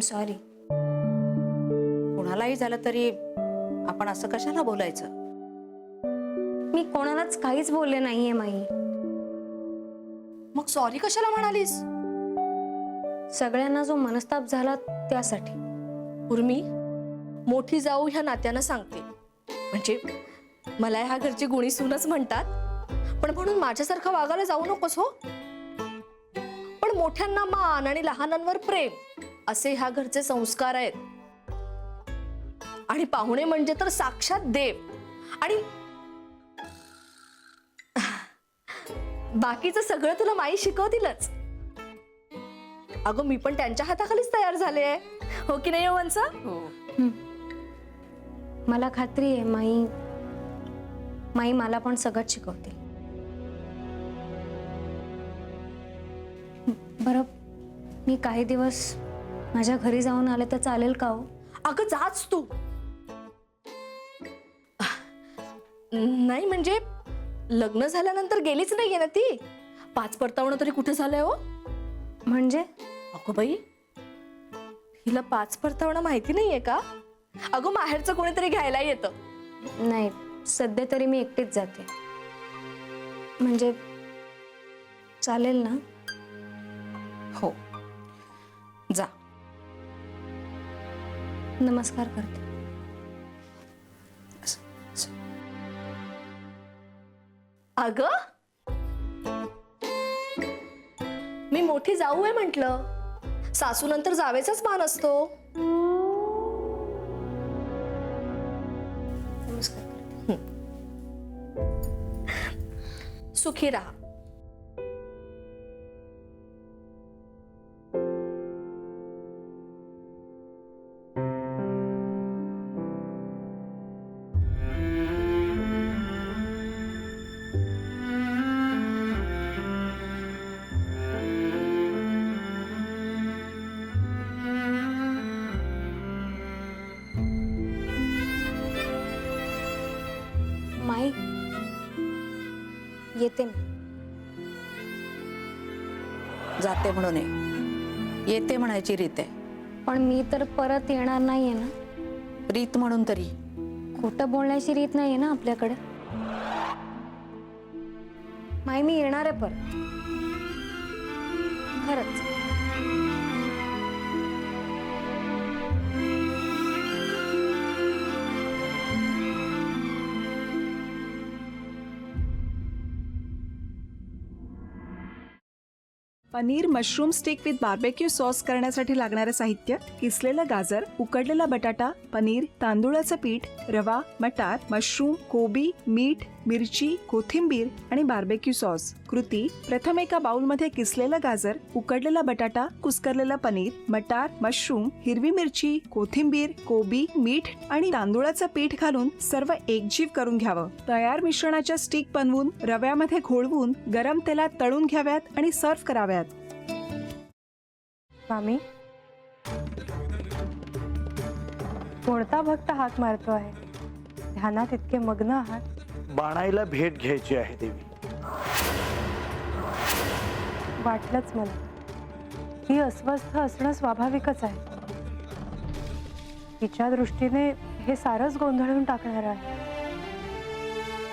Sorry. कुणालाही झालं तरी आपण असं कशाला बोलायचं? मी कोणालाच काहीच बोलले नाहीये माई. मग सॉरी कशाला म्हणालीस? सगळ्यांना जो मनस्ताप झाला त्यासाठी. उर्मी, मोठी जाऊ ह्या नात्यानं सांगते, म्हणजे मला ह्या घरची गुणी सूनच म्हणतात, पण म्हणून माझ्यासारखं वागायला जाऊ नकोस हो. पण मोठ्यांना मान आणि लहानांवर प्रेम असे ह्या घरचे संस्कार आहेत. आणि पाहुणे म्हणजे तर साक्षात देव. आणि बाकीचं सगळं तुला माई शिकवतीलच. अगं मी पण त्यांच्या हाताखालीच तयार झाले, हो की नाही वंसा? मला खात्री आहे माई मला पण सगळं शिकवतील. बरं, मी काही दिवस माझ्या घरी जाऊन आले तर चालेल का हो? अगं जाच तू. नाही म्हणजे लग्न झाल्यानंतर गेलीच नाहीये ना ती. 5 परतावणं तरी कुठे झालंय हो? म्हणजे अगो बाई, हिला 5 परतावणं माहिती नाहीये का? अगं माहेरचं कोणीतरी घ्यायला येतं. नाही, सध्या तरी मी एकटीच जाते. म्हणजे चालेल ना? हो, जा. नमस्कार करते. अगं मी मोठी जाऊ आहे म्हंटल. सासू नंतर जावेचाच मान असतो. नमस्कार करते. सुखी राहा. माई, येते मी. जाते म्हणून नाही, येते म्हणायची रीत आहे. पण मी तर परत येणार नाहीये ना. रीत म्हणून तरी खोटं बोलण्याची रीत नाहीये ना आपल्याकडे. माई, मी येणार आहे परत, खरंच. Paneer mushroom stick with barbecue sauce करण्यासाठी लागणारे साहित्य: किसलेलं गाजर, उकडलेला बटाटा, पनीर, तांदूळाचं पीठ, रवा, मटार, मशरूम, कोबी, मीठ, मिरची, कोथिंबीर आणि बार्बेक्यू सॉस. कृती: प्रथम एका बाउलमध्ये किसलेलं गाजर, उकडलेला बटाटा, कुस्करलेलं पनीर, मटार, मशरूम, हिरवी मिरची, कोथिंबीर, कोबी, मीठ आणि तांदूळाचं पीठ घालून सर्व एकजीव करून घ्यावं. तयार मिश्रणाच्या स्टिक बनवून रव्यामध्ये घोळवून गरम तेलात तळून घ्याव्यात आणि सर्व्ह कराव्यात. मामी, कोणता भक्त हाक मारतो आहे? ध्यानात इतके मग्न आहात. बाणाईला भेट घ्यायची आहे देवी. वाटलंच मला. ही अस्वस्थ असणं स्वाभाविकच आहे. तिच्या दृष्टीने हे सारंच गोंधळून टाकणार आहे.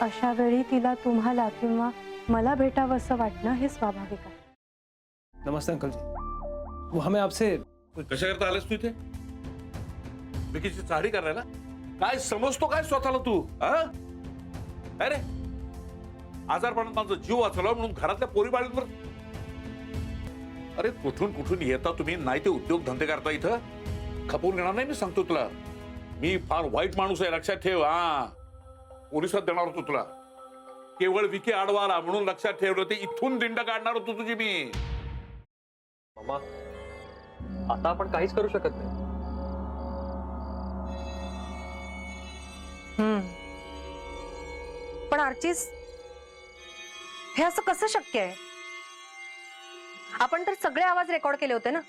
अशा वेळी तिला तुम्हाला किंवा मला भेटावं असं वाटणं हे स्वाभाविक आहे. नमस्ते अंकल जी, वो हमें आपसे कशा करता आलास तू इथे? विकीची चारी करायला? काय समजतो काय स्वतःला तू? अरे आजारपणात माझा जीव वाचवला म्हणून घरातल्या पोरी बाळींवर. अरे कुठून कुठून येता तुम्ही? नाही ते उद्योग धंदे करता इथं. खपवून घेणार नाही मी सांगतो तुला. मी फार वाईट माणूस आहे, लक्षात ठेव. पोलिसात देणार होतो तुला. केवळ विकी आडवा आला म्हणून लक्षात ठेवलं. ते इथून दिंड काढणार होतो तुझी मी. मामा, आता आपण काहीच करू शकत नाही. पण आर्चिस, हे असं कसं शक्य आहे? आपण तर सगळे आवाज रेकॉर्ड केले होते ना,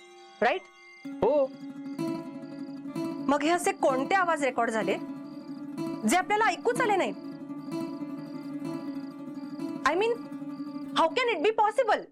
राईट? हो. मग हे असे कोणते आवाज रेकॉर्ड झाले जे आपल्याला ऐकूच आले नाहीत? I mean, how can it be possible?